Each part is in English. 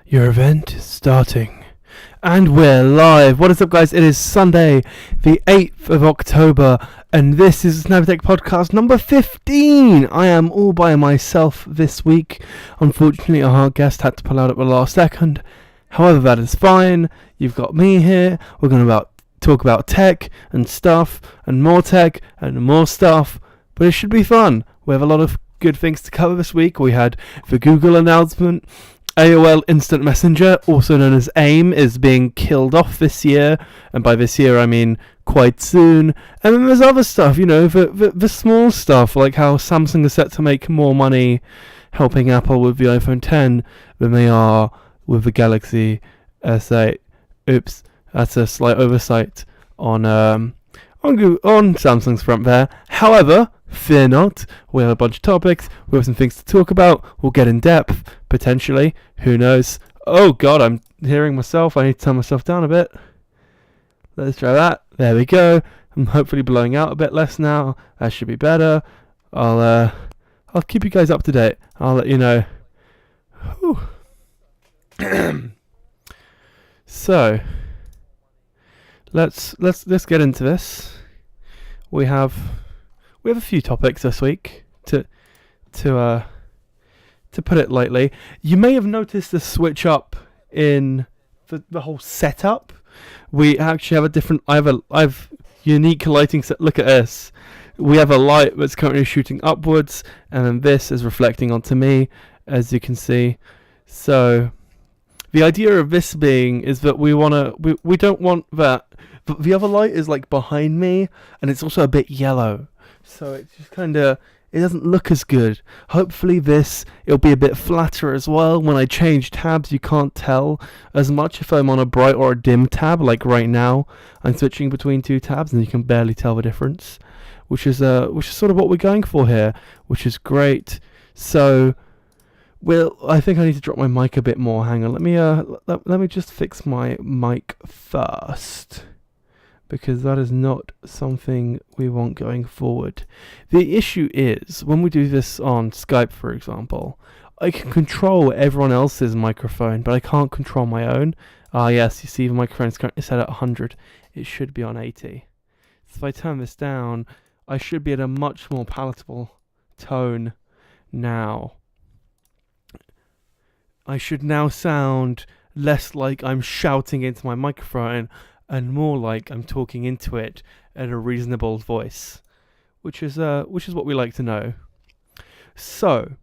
Your event is starting. And we're live. What is up, guys? It is Sunday, the 8th of October, and this is Snappy-Tech podcast number 15. I am all by myself this week. Unfortunately, our guest had to pull out at the last second. However, that is fine. You've got me here. We're going to talk about tech and stuff, and more tech and more stuff, but it should be fun. We have a lot of good things to cover this week. We had the Google announcement. AOL Instant Messenger, also known as AIM, is being killed off this year, and by this year I mean quite soon. And then there's other stuff, the small stuff, like how Samsung is set to make more money helping Apple with the iPhone X than they are with the Galaxy S8. Oops, that's a slight oversight on Samsung's front there. However, fear not, we have a bunch of topics, we have some things to talk about, we'll get in depth, potentially, who knows. Oh god, I'm hearing myself, I need to turn myself down a bit. Let's try that, there we go. I'm hopefully blowing out a bit less now, that should be better. I'll keep you guys up to date, I'll let you know. So, let's get into this. We have a few topics this week, to put it lightly. You may have noticed a switch up in the whole setup. We actually have a different. I have unique lighting set. Look at this. We have a light that's currently shooting upwards, and then this is reflecting onto me, as you can see. So, the idea of this being is that we don't want that. But the other light is like behind me, and it's also a bit yellow. So it's just it doesn't look as good. Hopefully it'll be a bit flatter as well. When I change tabs, you can't tell as much if I'm on a bright or a dim tab. Like right now, I'm switching between two tabs and you can barely tell the difference. Which is sort of what we're going for here, which is great. So, I think I need to drop my mic a bit more. Hang on, let me just fix my mic first, because that is not something we want going forward. The issue is, when we do this on Skype, for example, I can control everyone else's microphone, but I can't control my own. Yes, you see the microphone is currently set at 100. It should be on 80. So if I turn this down, I should be at a much more palatable tone now. I should now sound less like I'm shouting into my microphone, and more like I'm talking into it at a reasonable voice, which is what we like to know. So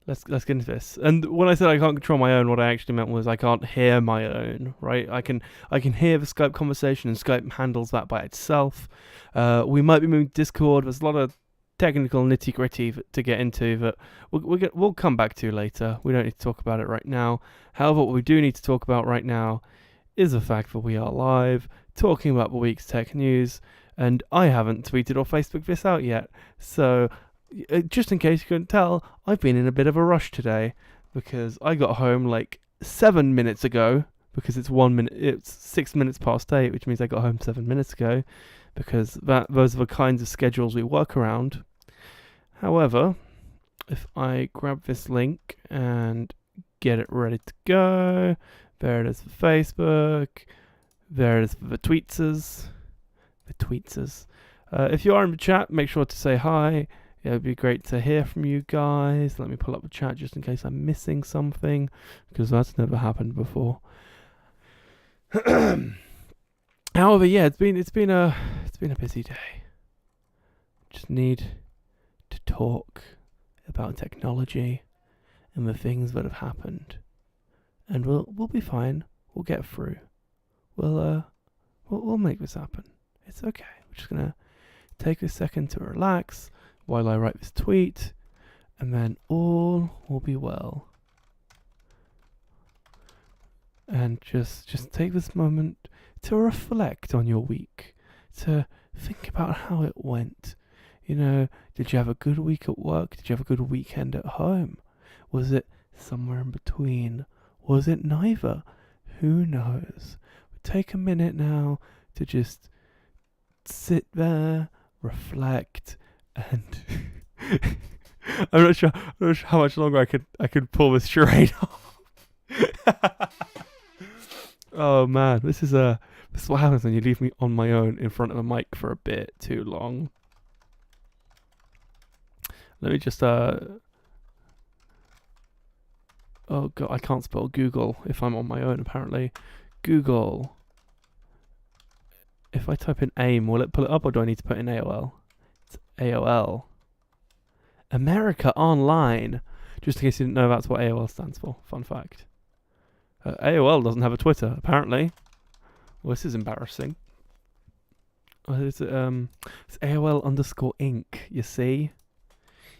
let's get into this. And when I said I can't control my own, what I actually meant was I can't hear my own. Right? I can hear the Skype conversation, and Skype handles that by itself. We might be moving to Discord. There's a lot of technical nitty gritty to get into that we'll come back to later. We don't need to talk about it right now. However, what we do need to talk about right now is the fact that we are live talking about the week's tech news, and I haven't tweeted or Facebook this out yet. So, just in case you couldn't tell, I've been in a bit of a rush today because I got home like 7 minutes ago, because it's 6 minutes past 8, which means I got home 7 minutes ago, because those are the kinds of schedules we work around. However, if I grab this link and get it ready to go, there it is for Facebook. There it is for the tweetsers. If you are in the chat, make sure to say hi. It would be great to hear from you guys. Let me pull up the chat just in case I'm missing something, because that's never happened before. However, yeah, it's been a busy day. Just need to talk about technology and the things that have happened. And we'll be fine. We'll get through. We'll make this happen. It's okay. We're just gonna take a second to relax while I write this tweet, and then all will be well. And just take this moment to reflect on your week, to think about how it went. Did you have a good week at work? Did you have a good weekend at home? Was it somewhere in between? Was it neither? Who knows? Take a minute now to just sit there, reflect, and I'm not sure how much longer I could pull this charade off. Oh man, this is what happens when you leave me on my own in front of a mic for a bit too long. Let me just oh god, I can't spell Google if I'm on my own apparently. Google. If I type in AIM, will it pull it up or do I need to put in AOL? It's AOL. America Online. Just in case you didn't know, that's what AOL stands for. Fun fact. AOL doesn't have a Twitter, apparently. Well, this is embarrassing. It's AOL _Inc. You see?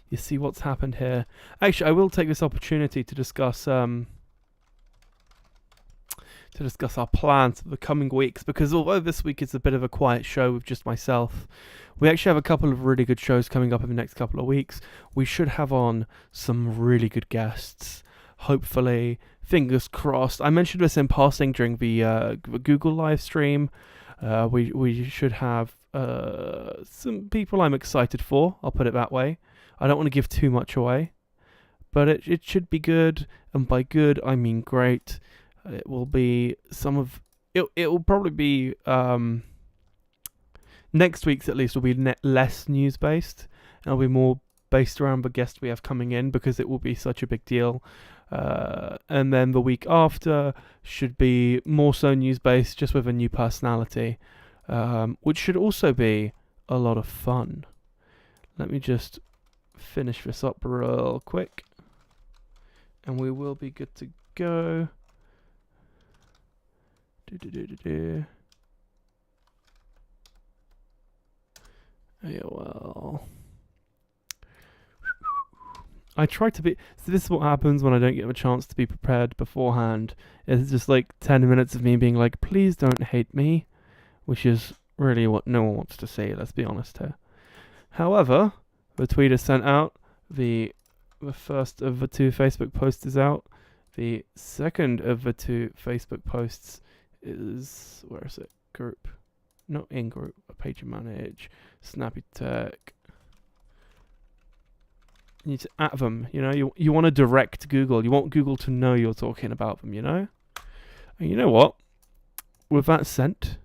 You see what's happened here. Actually, I will take this opportunity to discuss our plans for the coming weeks, because although this week is a bit of a quiet show with just myself, we actually have a couple of really good shows coming up in the next couple of weeks. We should have on some really good guests. Hopefully, fingers crossed. I mentioned this in passing during the Google live stream. We should have some people I'm excited for. I'll put it that way. I don't want to give too much away, but it should be good, and by good I mean great. It will be it will probably be next week's at least will be less news based. It'll be more based around the guest we have coming in, because it will be such a big deal. And then the week after should be more so news based, just with a new personality, which should also be a lot of fun. Let me just finish this up real quick, and we will be good to go. AOL. I try to be. So this is what happens when I don't get a chance to be prepared beforehand. It's just like 10 minutes of me being like, please don't hate me, which is really what no one wants to see, let's be honest here. However, the tweet is sent out. The first of the 2 Facebook posts is out. The second of the 2 Facebook posts is, where is it? Group. Not in group, a page you manage. Snappy-Tech. You need to at them, you know, you want to direct Google. You want Google to know you're talking about them, you know? And you know what? With that sent,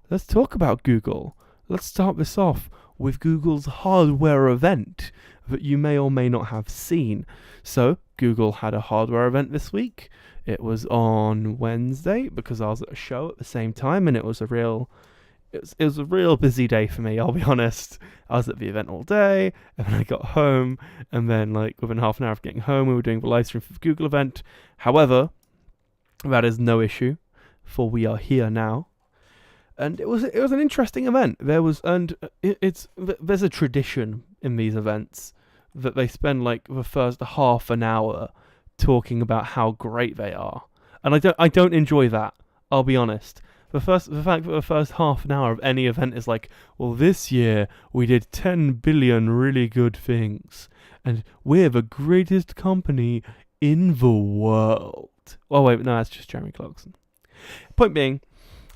let's talk about Google. Let's start this off with Google's hardware event that you may or may not have seen. So, Google had a hardware event this week. It was on Wednesday because I was at a show at the same time, and it was a real busy day for me, I'll be honest. I was at the event all day, and then I got home, and then like within half an hour of getting home, we were doing the live stream for the Google event. However, that is no issue, for we are here now. And it was an interesting event. There's a tradition in these events that they spend like the first half an hour talking about how great they are, and I don't enjoy that. I'll be honest. The fact that the first half an hour of any event is like, well, this year we did 10 billion really good things, and we're the greatest company in the world. Oh wait, no, that's just Jeremy Clarkson. Point being,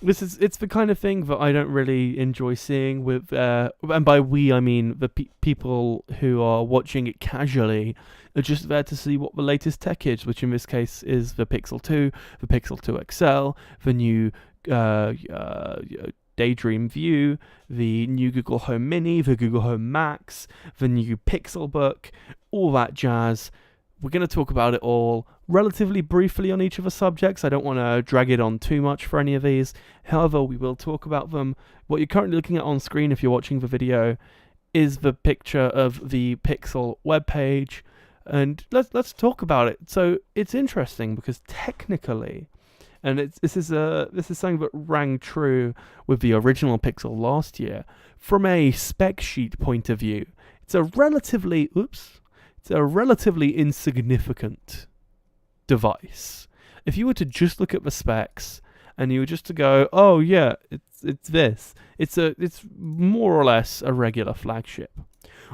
it's the kind of thing that I don't really enjoy seeing with, and by we I mean the people who are watching it casually are just there to see what the latest tech is, which in this case is the Pixel 2, the Pixel 2 XL, the new Daydream View, the new Google Home Mini, the Google Home Max, the new Pixelbook, all that jazz. We're going to talk about it all relatively briefly on each of the subjects. I don't want to drag it on too much for any of these. However, we will talk about them. What you're currently looking at on screen, if you're watching the video, is the picture of the Pixel webpage, and let's talk about it. So it's interesting because technically, and this is something that rang true with the original Pixel last year. From a spec sheet point of view, it's a relatively insignificant device. If you were to just look at the specs and you were just to go, oh yeah, it's more or less a regular flagship.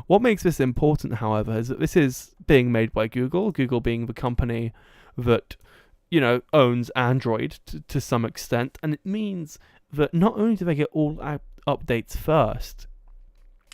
What makes this important, however, is that this is being made by Google being the company that, you know, owns Android to some extent, and it means that not only do they get all updates first,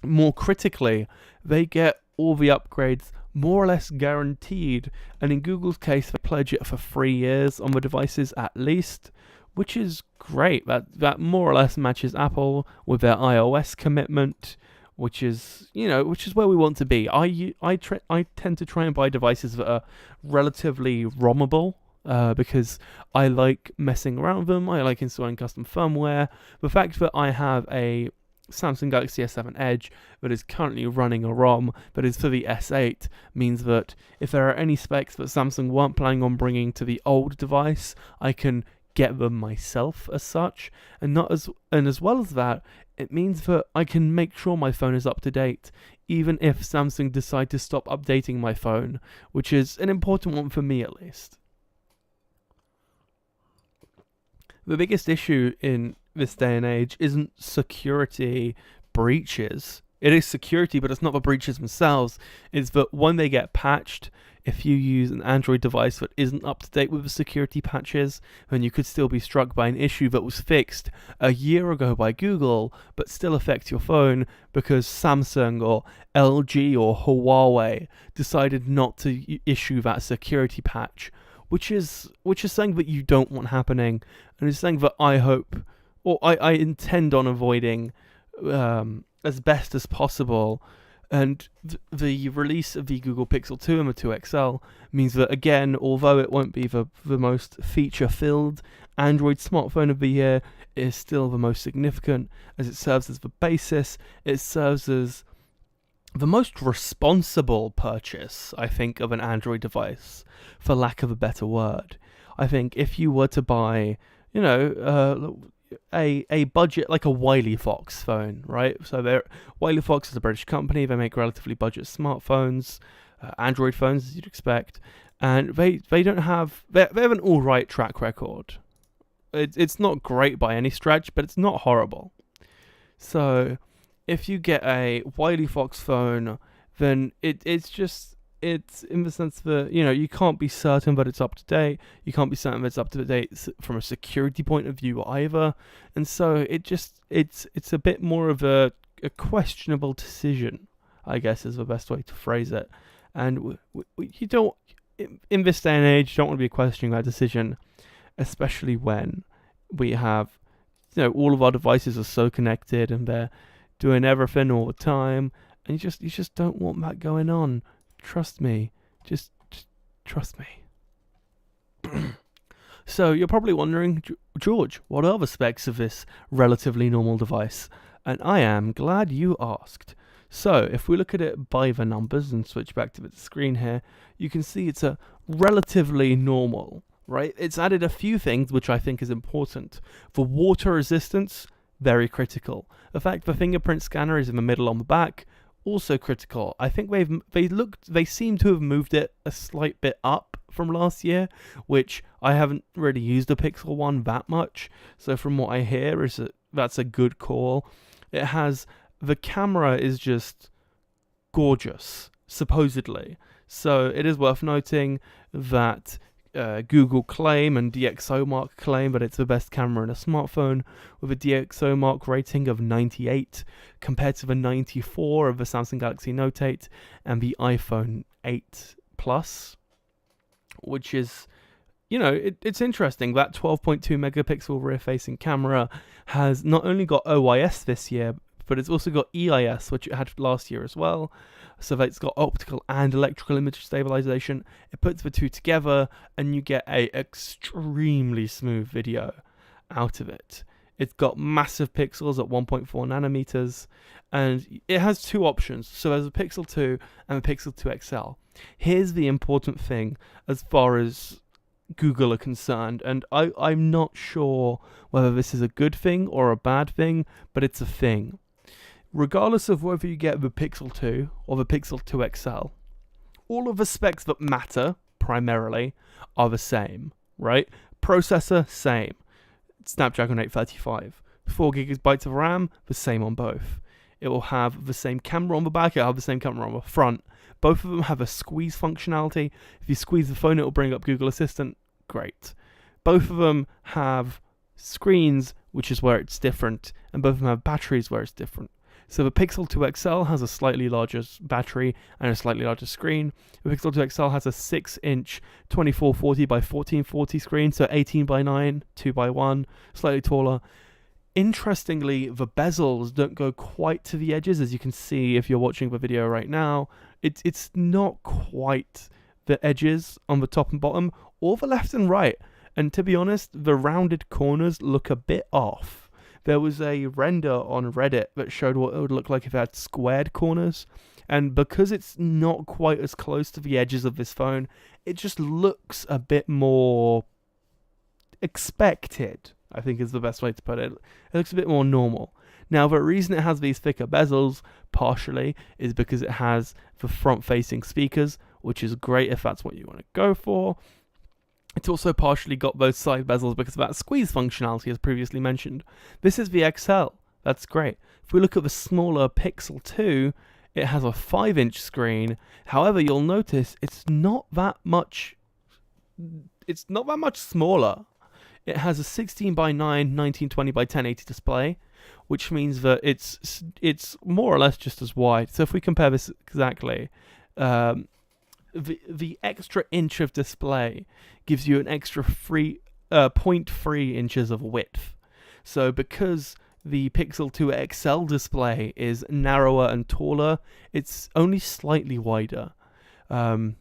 more critically, they get all the upgrades more or less guaranteed, and in Google's case they pledge it for 3 years on the devices at least, which is great. That more or less matches Apple with their iOS commitment, which is where we want to be. I tend to try and buy devices that are relatively ROMable, because I like messing around with them. I like installing custom firmware. The fact that I have a Samsung Galaxy S7 Edge that is currently running a ROM that is for the S8 means that if there are any specs that Samsung weren't planning on bringing to the old device, I can get them myself as such. And as well as that, it means that I can make sure my phone is up to date, even if Samsung decide to stop updating my phone, which is an important one for me at least. The biggest issue in this day and age isn't security breaches. It is security, but it's not the breaches themselves. It's that when they get patched, if you use an Android device that isn't up to date with the security patches, then you could still be struck by an issue that was fixed a year ago by Google, but still affects your phone because Samsung or LG or Huawei decided not to issue that security patch, which is something that you don't want happening, and it's something that I hope, or I intend on avoiding as best as possible. And the release of the Google Pixel 2 and the 2 XL means that, again, although it won't be the most feature-filled Android smartphone of the year, it is still the most significant, as it serves as the basis. It serves as the most responsible purchase, I think, of an Android device, for lack of a better word. I think if you were to buy, a budget, like a Wiley Fox phone, right? So Wiley Fox is a British company. They make relatively budget smartphones, Android phones, as you'd expect, and they have an all right track record. It's not great by any stretch, but it's not horrible. So if you get a Wiley Fox phone, then it's in the sense that, you can't be certain that it's up to date. You can't be certain that it's up to date from a security point of view either. And so it's a bit more of a questionable decision, I guess, is the best way to phrase it. And you don't, in this day and age, you don't want to be questioning that decision, especially when we have, all of our devices are so connected and they're doing everything all the time. And you just don't want that going on. Trust me. Just trust me. So you're probably wondering, George, what are the specs of this relatively normal device? And I am glad you asked. So if we look at it by the numbers and switch back to the screen here, you can see it's a relatively normal, right? It's added a few things which I think is important. For water resistance, very critical. The fact the fingerprint scanner is in the middle on the back, also critical. I think they seem to have moved it a slight bit up from last year, which I haven't really used the Pixel 1 that much. So from what I hear is that's a good call. The camera is just gorgeous, supposedly. So it is worth noting that Google claim and DxOMark claim that it's the best camera in a smartphone, with a DxOMark rating of 98 compared to the 94 of the Samsung Galaxy Note 8 and the iPhone 8 Plus, which is, it's interesting. That 12.2 megapixel rear-facing camera has not only got OIS this year, but it's also got EIS, which it had last year as well. So that it's got optical and electrical image stabilization. It puts the two together and you get a extremely smooth video out of it. It's got massive pixels at 1.4 nanometers, and it has two options. So there's a Pixel 2 and a Pixel 2 XL. Here's the important thing as far as Google are concerned, and I'm not sure whether this is a good thing or a bad thing, but it's a thing. Regardless of whether you get the Pixel 2 or the Pixel 2 XL, all of the specs that matter, primarily, are the same, right? Processor, same. Snapdragon 835. 4GB of RAM, the same on both. It will have the same camera on the back, it'll have the same camera on the front. Both of them have a squeeze functionality. If you squeeze the phone, it will bring up Google Assistant. Great. Both of them have screens, which is where it's different, and both of them have batteries where it's different. So the Pixel 2 XL has a slightly larger battery and a slightly larger screen. The Pixel 2 XL has a 6-inch 2440 by 1440 screen, so 18 by 9, 2 by 1, slightly taller. Interestingly, the bezels don't go quite to the edges, as you can see if you're watching the video right now. It's not quite the edges on the top and bottom, or the left and right. And to be honest, the rounded corners look a bit off. There was a render on Reddit that showed what it would look like if it had squared corners. And because it's not quite as close to the edges of this phone, it just looks a bit more expected, I think is the best way to put it. It looks a bit more normal. Now, the reason it has these thicker bezels, partially, is because it has the front-facing speakers, which is great if that's what you want to go for. It's also partially got those side bezels because of that squeeze functionality, as previously mentioned. This is the XL. That's great. If we look at the smaller Pixel 2, it has a 5-inch screen. However, you'll notice it's not that much smaller. It has a 16 by 9, 1920 by 1080 display, which means that it's more or less just as wide. So if we compare this exactly, the extra inch of display gives you an extra 0.3 inches of width. So because the Pixel 2 XL display is narrower and taller, it's only slightly wider. And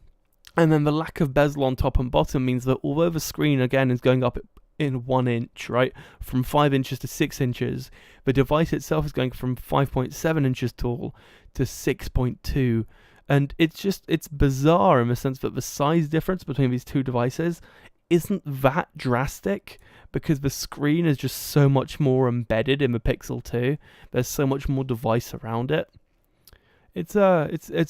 then the lack of bezel on top and bottom means that although the screen again is going up in 1 inch, right, from 5 inches to 6 inches, the device itself is going from 5.7 inches tall to 6.2. And it's bizarre in the sense that the size difference between these two devices isn't that drastic, because the screen is just so much more embedded in the Pixel 2. There's so much more device around it. It's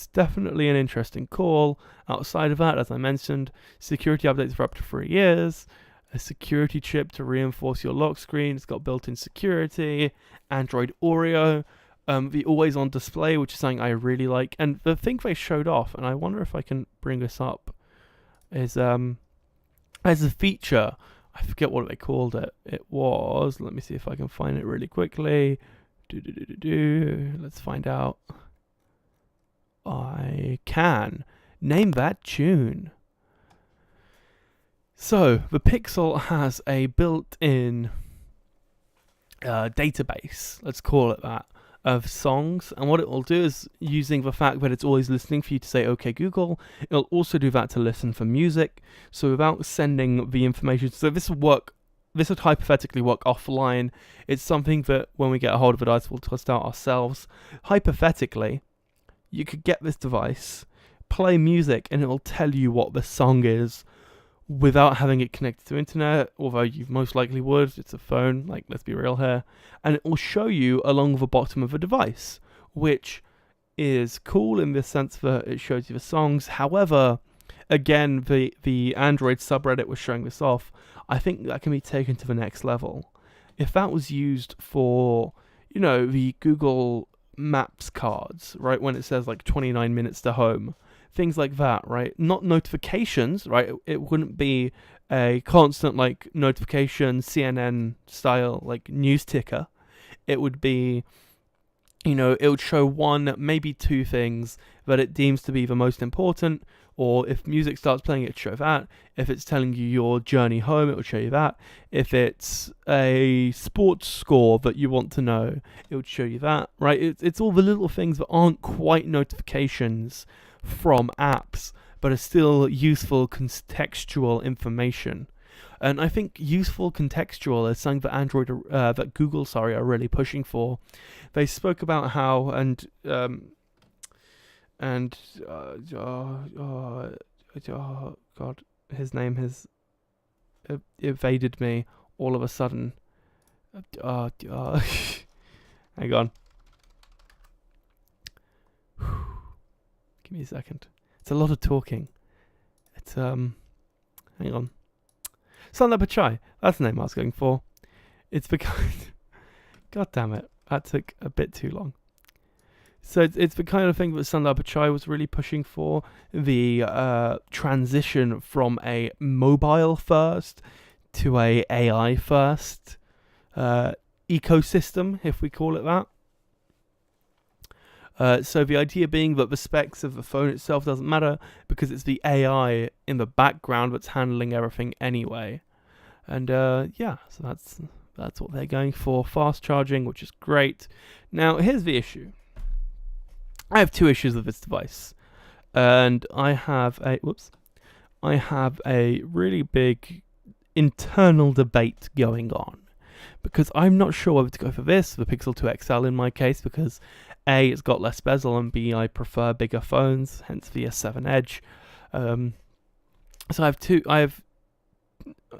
definitely an interesting call. Outside of that, as I mentioned, security updates for up to 3 years, a security chip to reinforce your lock screen. It's got built-in security, Android Oreo, the always-on display, which is something I really like. And the thing they showed off, and I wonder if I can bring this up, is as a feature, I forget what they called it. It was, let me see if I can find it really quickly. Let's find out. I can. Name that tune. So, the Pixel has a built-in database, let's call it that, of songs. And what it will do is, using the fact that it's always listening for you to say, OK, Google, it'll also do that to listen for music. So without sending the information, so this would hypothetically work offline. It's something that when we get a hold of a device, we'll test out ourselves. Hypothetically, you could get this device, play music, and it'll tell you what the song is without having it connected to internet, although you most likely would. It's a phone, like, let's be real here. And it will show you along the bottom of the device, which is cool in the sense that it shows you the songs. However, again, the Android subreddit was showing this off. I think that can be taken to the next level. If that was used for, the Google Maps cards, right, when it says like 29 minutes to home, things like that, right? Not notifications, right? It wouldn't be a constant like notification CNN style like news ticker. It would be, it would show one, maybe two things that it deems to be the most important. Or if music starts playing, it would show that. If it's telling you your journey home, it would show you that. If it's a sports score that you want to know, it would show you that, right? It's all the little things that aren't quite notifications from apps, but are still useful contextual information. And I think useful contextual is something that that Google, are really pushing for. They spoke about how God, his name has evaded me all of a sudden. Hang on. Give me a second. It's a lot of talking. It's hang on. Snappy-Tech. That's the name I was going for. It's because God damn it, that took a bit too long. So it's the kind of thing that Snappy-Tech was really pushing for, the transition from a mobile first to a AI first ecosystem, if we call it that. So the idea being that the specs of the phone itself doesn't matter because it's the AI in the background that's handling everything anyway. And yeah, so that's what they're going for. Fast charging, which is great. Now, here's the issue. I have two issues with this device. And I have a really big internal debate going on. Because I'm not sure whether to go for this, the Pixel 2 XL in my case, because A, it's got less bezel, and B, I prefer bigger phones, hence the S7 Edge. So I have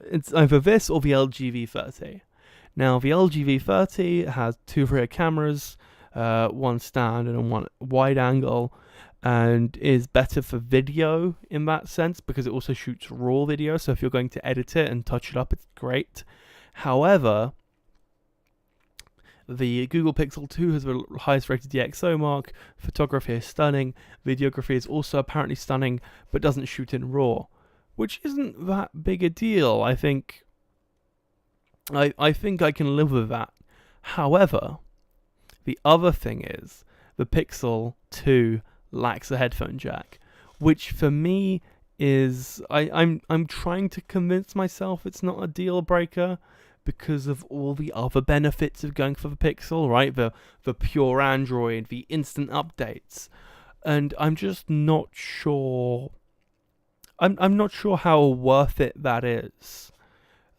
it's either this or the LG V30. Now, the LG V30 has two rear cameras, one stand and one wide angle, and is better for video in that sense because it also shoots raw video. So if you're going to edit it and touch it up, it's great. However, the Google Pixel 2 has the highest rated DxO mark. Photography is stunning. Videography is also apparently stunning, but doesn't shoot in RAW, which isn't that big a deal. I think I can live with that. However, the other thing is the Pixel 2 lacks a headphone jack, which for me is I'm trying to convince myself it's not a deal breaker, because of all the other benefits of going for the Pixel, right? The pure Android, the instant updates. And I'm just not sure. I'm not sure how worth it that is.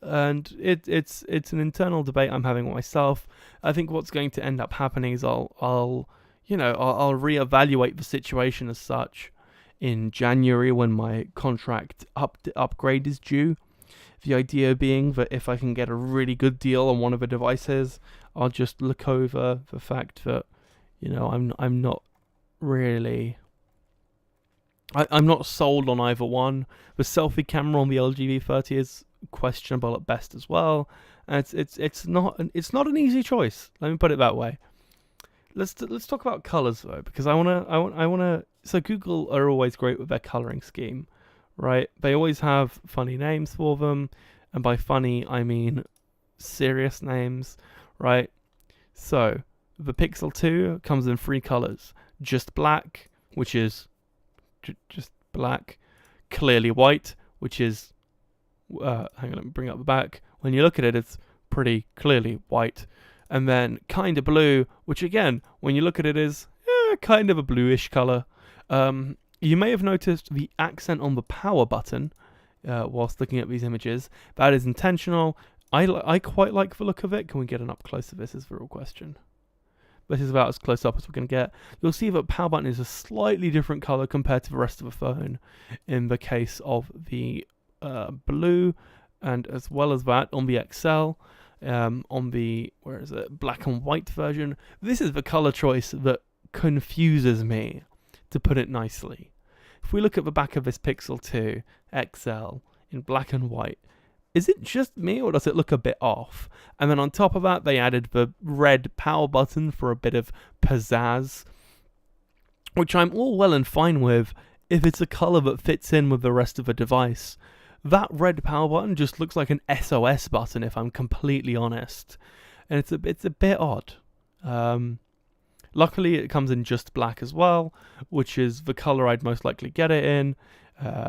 And it's an internal debate I'm having with myself. I think what's going to end up happening is I'll reevaluate the situation as such in January when my contract upgrade is due. The idea being that if I can get a really good deal on one of the devices, I'll just look over the fact that, I'm not really... I'm not sold on either one. The selfie camera on the LG V30 is questionable at best as well. And it's not an easy choice. Let me put it that way. Let's talk about colors though, because I wanna. So Google are always great with their coloring scheme, right? They always have funny names for them, and by funny I mean serious names, right? So the Pixel 2 comes in three colors: just black, which is just black; clearly white, which is hang on, let me bring up the back. When you look at it, it's pretty clearly white. And then kind of blue, which again, when you look at it, is kind of a bluish color. You may have noticed the accent on the power button whilst looking at these images. That is intentional. I quite like the look of it. Can we get an up close of this? Is the real question. This is about as close up as we're going to get. You'll see that the power button is a slightly different color compared to the rest of the phone in the case of the blue, and as well as that on the XL. On the black and white version, this is the color choice that confuses me, to put it nicely. If we look at the back of this Pixel 2 XL in black and white, is it just me or does it look a bit off? And then on top of that, they added the red power button for a bit of pizzazz, which I'm all well and fine with if it's a color that fits in with the rest of the device. That red power button just looks like an SOS button, if I'm completely honest. And it's a bit odd. Luckily, it comes in just black as well, which is the color I'd most likely get it in.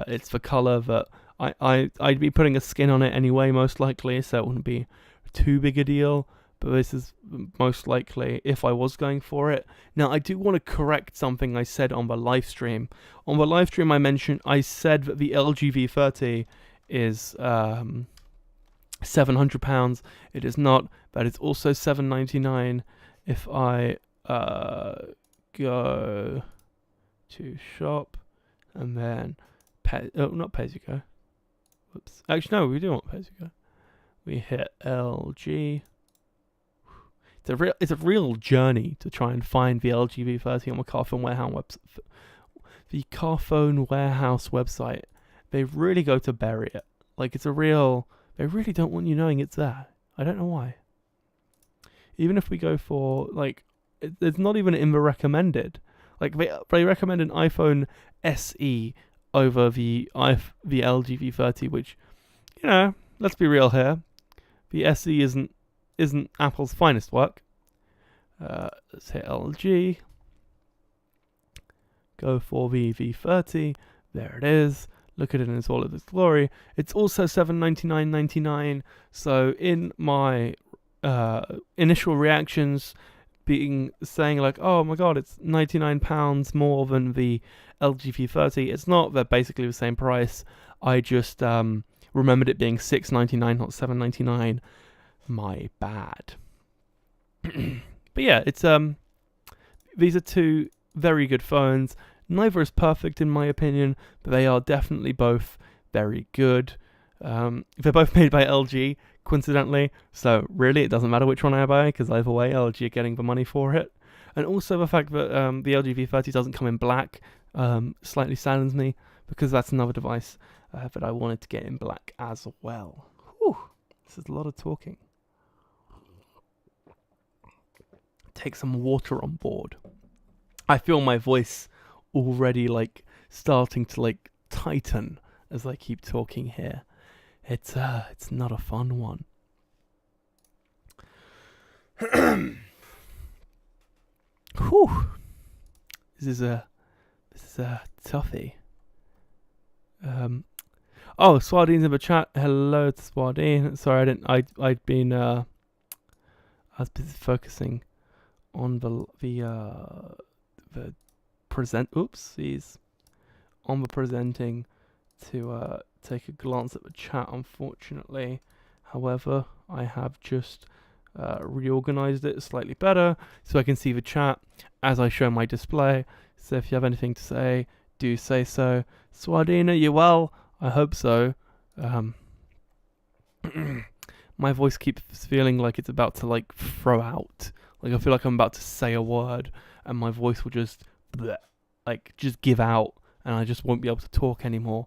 It's the color that I'd be putting a skin on it anyway, most likely, so it wouldn't be too big a deal. But this is most likely if I was going for it. Now, I do want to correct something I said on the live stream. On the live stream, I said that the LG V30 is £700. It is not. That is also $799. If I go to shop and then not pay as you go. Whoops. Actually, no, we do want pay as you go. We hit LG. It's a real journey to try and find the LG V30 on the Carphone Warehouse website. The Carphone Warehouse website. They really go to bury it. Like, it's a real... They really don't want you knowing it's there. I don't know why. Even if we go for, like... It's not even in the recommended. Like, they recommend an iPhone SE over the LG V30, which, let's be real here. The SE isn't Apple's finest work. Let's hit LG. go for the V30. There it is. Look at it in all of its glory. It's also $799.99. So in my initial reactions, saying like, oh my god, it's £99 more than the LG V30. It's not. They're basically the same price. I just remembered it being $699, not $799. My bad. But yeah, it's these are two very good phones. Neither is perfect in my opinion, but they are definitely both very good. They're both made by LG, coincidentally, so really it doesn't matter which one I buy, because either way LG are getting the money for it. And also the fact that the LG V30 doesn't come in black slightly saddens me, because that's another device that I wanted to get in black as well. Whew, this is a lot of talking. Take some water on board. I feel my voice already like starting to like tighten as I keep talking here. It's not a fun one. Whew. This is a toughie. Oh, Swardine's in the chat. Hello to Swardine. Sorry, I'd been I was busy focusing on the present. Oopsies. On the presenting to take a glance at the chat, unfortunately. However, I have just reorganized it slightly better so I can see the chat as I show my display. So if you have anything to say, do say so. Swardine, are you well? I hope so. My voice keeps feeling like it's about to like throw out. Like I feel like I'm about to say a word and my voice will just just give out and I just won't be able to talk anymore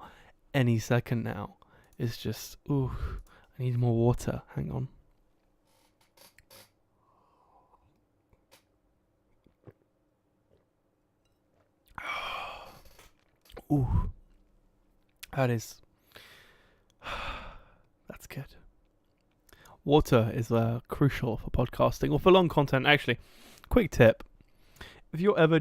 any second now. It's just, ooh, I need more water. Hang on. Ooh. That's good. Water is crucial for podcasting or for long content. Actually, quick tip. If you're ever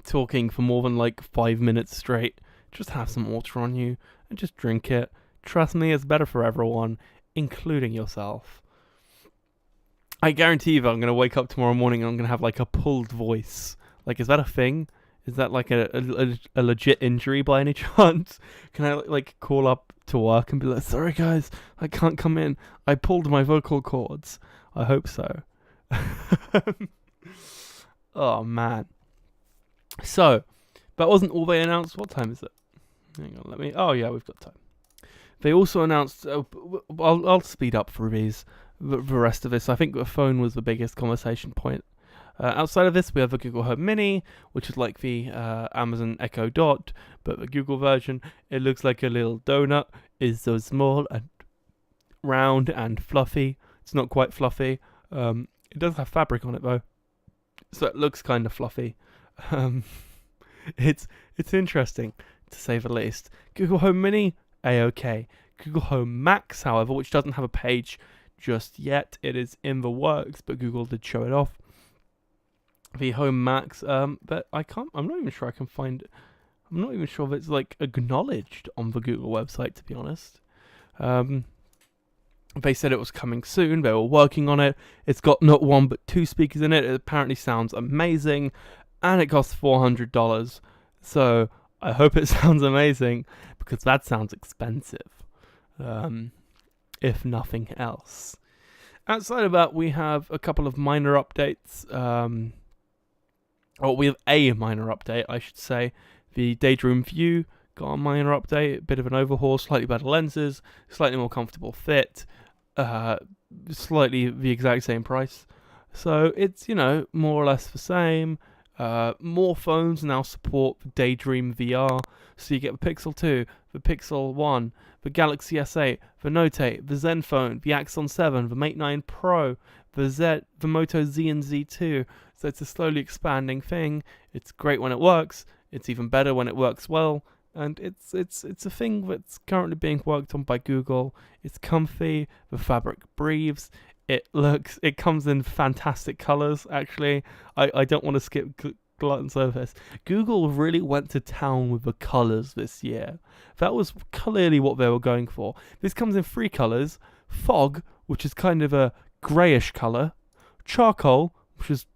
talking for more than like 5 minutes straight, just have some water on you and just drink it. Trust me, it's better for everyone, including yourself. I guarantee you that I'm going to wake up tomorrow morning and I'm going to have like a pulled voice. Like, is that a thing? Is that like a legit injury by any chance? Can I like call up to work and be like, sorry guys, I can't come in. I pulled my vocal cords. I hope so. Oh man. So, that wasn't all they announced. What time is it? Hang on, oh yeah, we've got time. They also announced, I'll speed up through the rest of this. I think the phone was the biggest conversation point. Outside of this, we have the Google Home Mini, which is like the Amazon Echo Dot, but the Google version. It looks like a little donut. It's so small and round and fluffy. It's not quite fluffy. It does have fabric on it though, so it looks kind of fluffy. It's interesting to say the least. Google Home Mini, A-OK. Google Home Max, however, which doesn't have a page just yet. It is in the works, but Google did show it off. The Home Max, but I'm not even sure I can find it. I'm not even sure if it's like acknowledged on the Google website, to be honest. They said it was coming soon. They were working on it. It's got not one but two speakers in it. It apparently sounds amazing, and it costs $400. So I hope it sounds amazing, because that sounds expensive, if nothing else. Outside of that, we have a couple of minor updates. We have a minor update, I should say. The Daydream View got a minor update, a bit of an overhaul, slightly better lenses, slightly more comfortable fit, slightly the exact same price. So it's, more or less the same. More phones now support Daydream VR, so you get the Pixel 2, the Pixel 1, the Galaxy S8, the Note 8, the Zenfone, the Axon 7, the Mate 9 Pro, the Moto Z and Z2. So it's a slowly expanding thing. It's great when it works. It's even better when it works well. And it's a thing that's currently being worked on by Google. It's comfy. The fabric breathes. It comes in fantastic colors, actually. I don't want to skip glance over this. Google really went to town with the colours this year. That was clearly what they were going for. This comes in 3 colours. Fog, which is kind of a greyish colour. Charcoal, which is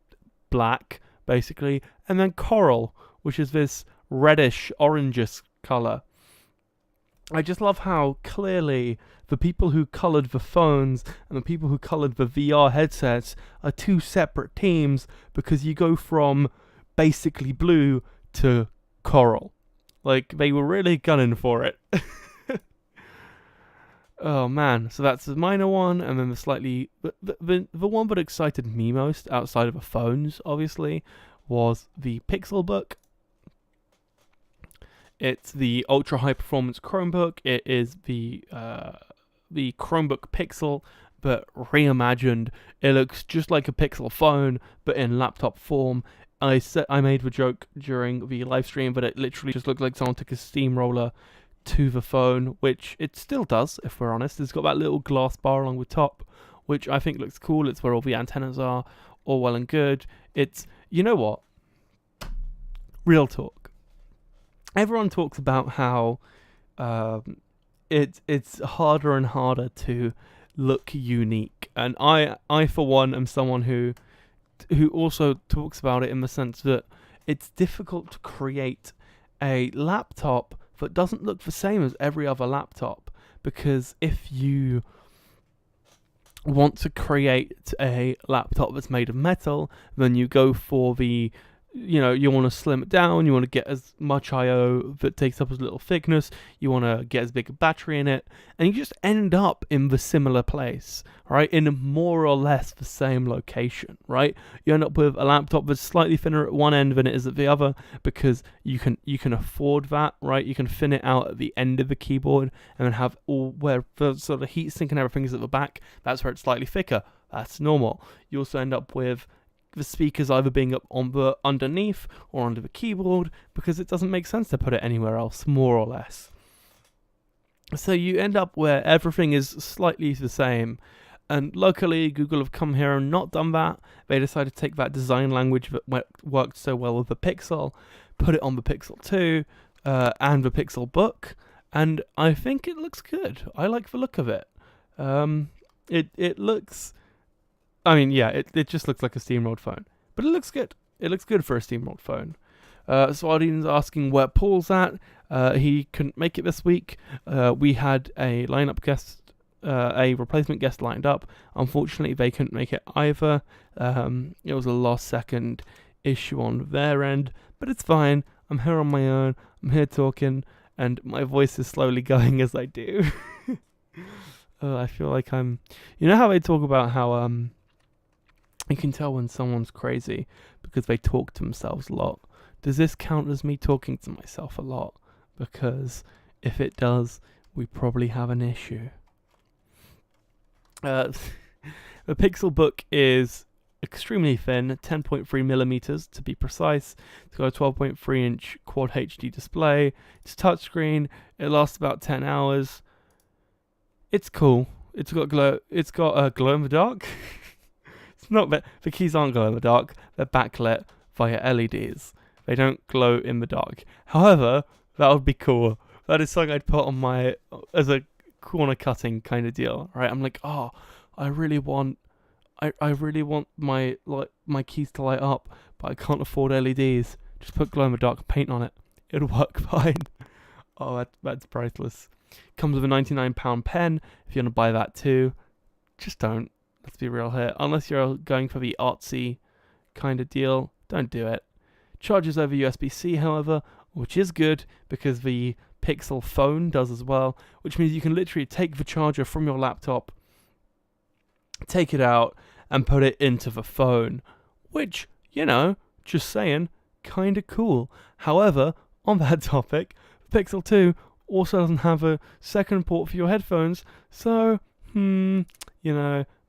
black, basically. And then coral, which is this reddish, orangish colour. I just love how clearly the people who coloured the phones and the people who coloured the VR headsets are 2 separate teams, because you go from basically blue to coral. Like, they were really gunning for it. Oh man, so that's the minor one, and then the slightly... The one that excited me most, outside of the phones, obviously, was the Pixel Book. It's the ultra high performance Chromebook. It is the Chromebook Pixel, but reimagined. It looks just like a Pixel phone, but in laptop form. I made the joke during the live stream, but it literally just looked like someone took a steamroller to the phone, which it still does, if we're honest. It's got that little glass bar along the top, which I think looks cool. It's where all the antennas are, all well and good. It's, you know what? Real talk. Everyone talks about how it's harder and harder to look unique, and I for one am someone who also talks about it in the sense that it's difficult to create a laptop that doesn't look the same as every other laptop, because if you want to create a laptop that's made of metal, then you go for the, you want to slim it down, you want to get as much I/O that takes up as little thickness, you want to get as big a battery in it, and you just end up in the similar place, right? In more or less the same location, right? You end up with a laptop that's slightly thinner at one end than it is at the other, because you can afford that, right? You can thin it out at the end of the keyboard and then have all where the sort of heatsink and everything is at the back. That's where it's slightly thicker. That's normal. You also end up with the speakers either being up on the underneath or under the keyboard, because it doesn't make sense to put it anywhere else, more or less. So you end up where everything is slightly the same. And luckily, Google have come here and not done that. They decided to take that design language that worked so well with the Pixel, put it on the Pixel 2 and the Pixel Book, and I think it looks good. I like the look of it. It looks... I mean, yeah, it just looks like a steamrolled phone. But it looks good. It looks good for a steamrolled phone. Swardin's asking where Paul's at. He couldn't make it this week. We had a a replacement guest lined up. Unfortunately, they couldn't make it either. It was a last second issue on their end. But it's fine. I'm here on my own. I'm here talking. And my voice is slowly going as I do. I feel like I'm... You know how they talk about how... You can tell when someone's crazy because they talk to themselves a lot. Does this count as me talking to myself a lot? Because if it does, we probably have an issue. The Pixel Book is extremely thin, 10.3 millimeters to be precise. It's got a 12.3 inch Quad HD display. It's touchscreen. It lasts about 10 hours. It's cool. It's got a glow in the dark. It's not that the keys aren't glow in the dark. They're backlit via LEDs. They don't glow in the dark. However, that would be cool. That is something I'd put on my as a corner cutting kind of deal, right? I'm like, I really want my keys to light up, but I can't afford LEDs. Just put glow in the dark paint on it. It'll work fine. Oh, that's priceless. Comes with a £99 pen. If you want to buy that too, just don't. Let's be real here. Unless you're going for the artsy kind of deal, don't do it. Charges over USB-C, however, which is good because the Pixel phone does as well, which means you can literally take the charger from your laptop, take it out, and put it into the phone, which, just saying, kind of cool. However, on that topic, the Pixel 2 also doesn't have a second port for your headphones, so,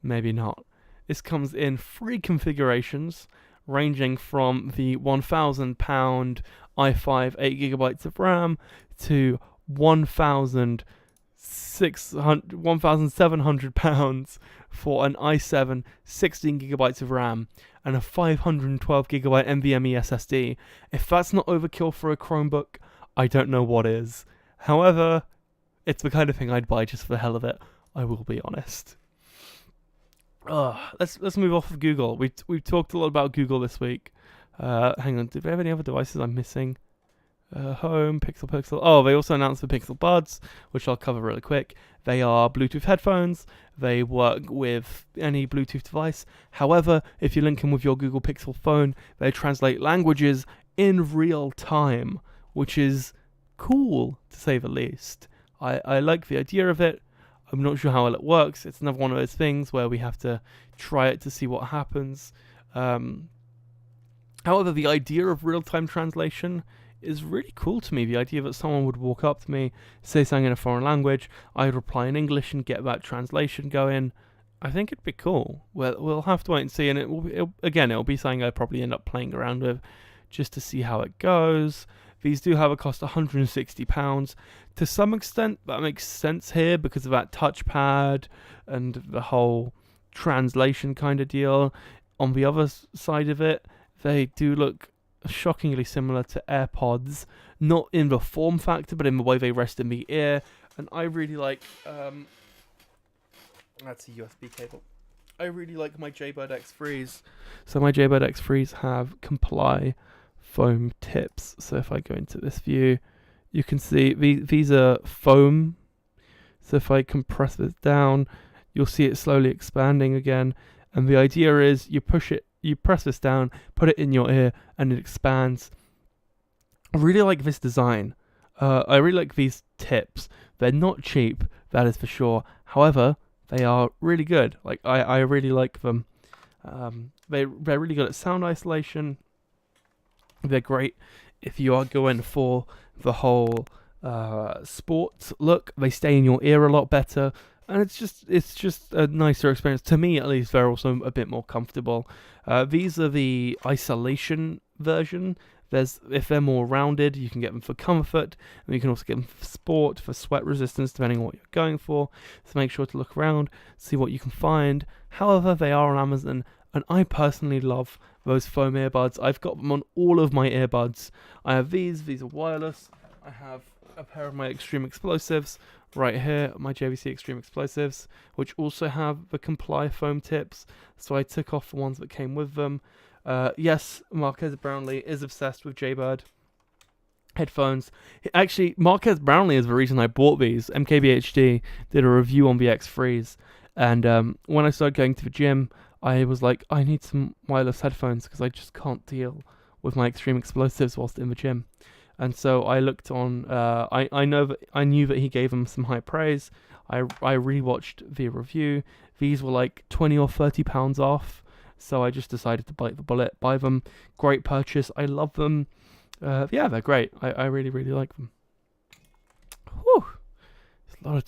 maybe not. This comes in 3 configurations, ranging from the £1,000 i5 8GB of RAM to £1,700 for an i7 16GB of RAM. and a 512GB NVMe SSD. If that's not overkill for a Chromebook, I don't know what is. However, it's the kind of thing I'd buy just for the hell of it, I will be honest. Let's move off of Google. We've talked a lot about Google this week. Hang on, do we have any other devices I'm missing? Home, Pixel. Oh, they also announced the Pixel Buds, which I'll cover really quick. They are Bluetooth headphones. They work with any Bluetooth device. However, if you link them with your Google Pixel phone, they translate languages in real time, which is cool, to say the least. I like the idea of it. I'm not sure how well it works. It's another one of those things where we have to try it to see what happens. However, the idea of real-time translation is really cool to me. The idea that someone would walk up to me, say something in a foreign language, I'd reply in English and get that translation going. I think it'd be cool. Well, we'll have to wait and see, and it'll be something I'd probably end up playing around with just to see how it goes. These do have a cost £160. To some extent, that makes sense here because of that touchpad and the whole translation kind of deal. On the other side of it, they do look shockingly similar to AirPods, not in the form factor, but in the way they rest in the ear. And I really like, that's a USB cable. I really like my Jaybird X3s. So my Jaybird X3s have Comply foam tips. So if I go into this view, you can see these are foam. So if I compress this down, you'll see it slowly expanding again. And the idea is you press this down, put it in your ear, and it expands. I really like this design. I really like these tips. They're not cheap, that is for sure. However, they are really good. Like I really like them. They're really good at sound isolation. They're great if you are going for the whole sports look. They stay in your ear a lot better. And it's just a nicer experience. To me, at least, they're also a bit more comfortable. These are the isolation version. If they're more rounded, you can get them for comfort, and you can also get them for sport, for sweat resistance, depending on what you're going for. So make sure to look around, see what you can find. However, they are on Amazon, and I personally love those foam earbuds. I've got them on all of my earbuds. I have these are wireless. I have a pair of my Extreme Explosives right here, my JVC Extreme Explosives, which also have the Comply foam tips. So I took off the ones that came with them. Yes, Marquez Brownlee is obsessed with Jaybird headphones. Actually, Marquez Brownlee is the reason I bought these. MKBHD did a review on the X3s, and when I started going to the gym, I was like, I need some wireless headphones because I just can't deal with my Extreme Explosives whilst in the gym. And so I looked on. I knew that he gave them some high praise. I rewatched the review. These were like £20 or £30 off. So I just decided to bite the bullet, buy them. Great purchase. I love them. Yeah, they're great. I really like them. Whew. It's a lot of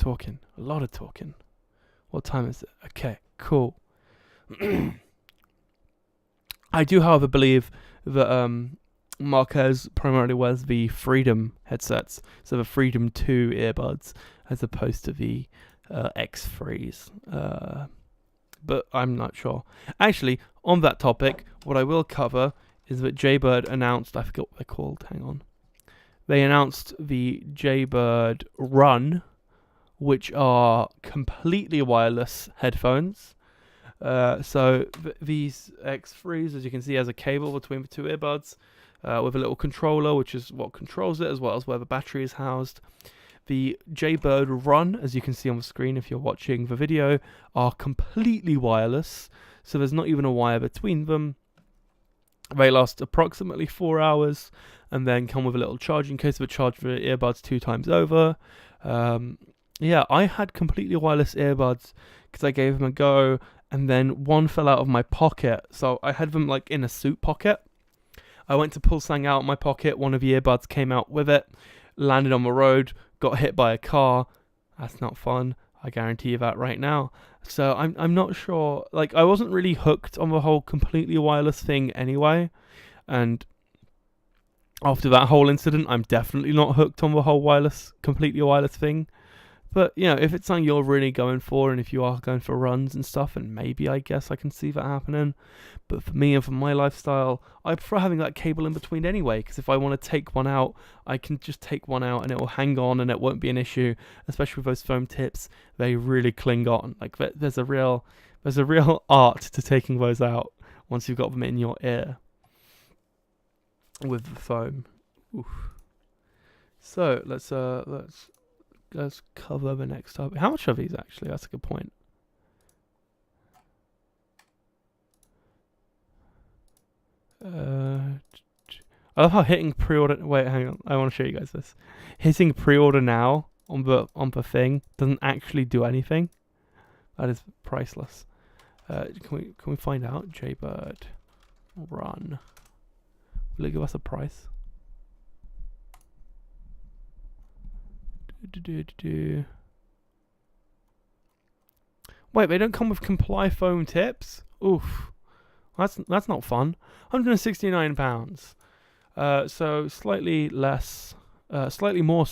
talking. What time is it? Okay, cool. I do, however, believe that Marquez primarily wears the Freedom headsets, so the Freedom 2 earbuds, as opposed to the X3s. But I'm not sure. Actually, on that topic, what I will cover is that Jaybird announced, I forget what they're called, hang on. They announced the Jaybird Run, which are completely wireless headphones. So these X3s, as you can see, has a cable between the two earbuds, with a little controller, which is what controls it, as well as where the battery is housed. The Jaybird Run, as you can see on the screen if you're watching the video, are completely wireless, so there's not even a wire between them. They last approximately 4 hours, and then come with a little charging case that charge the earbuds 2 times over. Yeah, I had completely wireless earbuds because I gave them a go, and then one fell out of my pocket, so I had them like in a suit pocket. I went to pull something out of my pocket, one of the earbuds came out with it, landed on the road, got hit by a car. That's not fun, I guarantee you that right now. So I'm not sure, like I wasn't really hooked on the whole completely wireless thing anyway, and after that whole incident I'm definitely not hooked on the whole completely wireless thing. But, if it's something you're really going for, and if you are going for runs and stuff, and maybe I guess I can see that happening. But for me and for my lifestyle, I prefer having that cable in between anyway, because if I want to take one out, I can just take one out and it will hang on and it won't be an issue, especially with those foam tips. They really cling on. Like, there's a real art to taking those out once you've got them in your ear with the foam. Oof. So let's cover the next topic. How much are these actually? That's a good point. I love how hitting pre-order. Wait, hang on. I want to show you guys this. Hitting pre-order now on the thing doesn't actually do anything. That is priceless. Can we find out? Jaybird run. Will it give us a price? Wait, they don't come with comply foam tips? Oof. That's not fun. £169. So slightly more,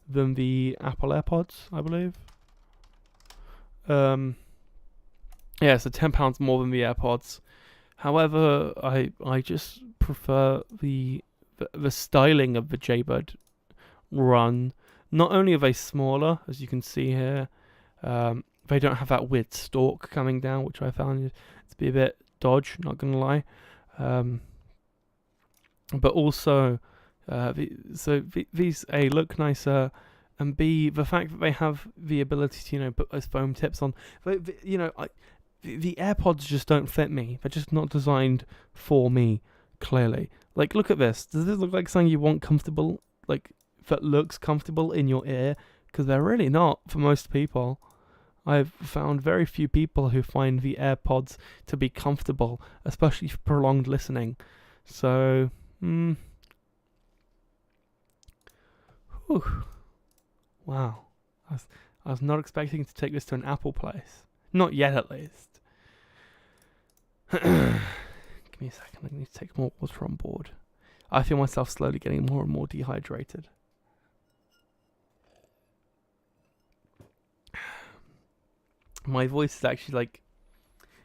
than the Apple AirPods, I believe. Yeah, so £10 more than the AirPods. However, I just prefer the styling of the Jaybird run. Not only are they smaller, as you can see here, they don't have that weird stalk coming down, which I found to be a bit dodge, not gonna lie. But also, these A, look nicer, and B, the fact that they have the ability to put those foam tips on. The AirPods just don't fit me. They're just not designed for me. Clearly, like, look at this. Does this look like something you want comfortable? Like, that looks comfortable in your ear? Because they're really not for most people. I've found very few people who find the AirPods to be comfortable, especially for prolonged listening. So, wow. I was not expecting to take this to an Apple place. Not yet, at least. Give me a second. I need to take more water on board. I feel myself slowly getting more and more dehydrated. My voice is actually like,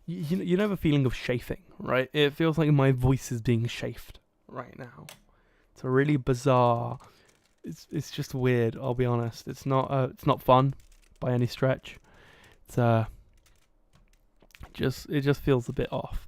you know the feeling of chafing, right? It feels like my voice is being chafed right now. It's a really bizarre. It's just weird. I'll be honest. It's not fun by any stretch. It's it just feels a bit off.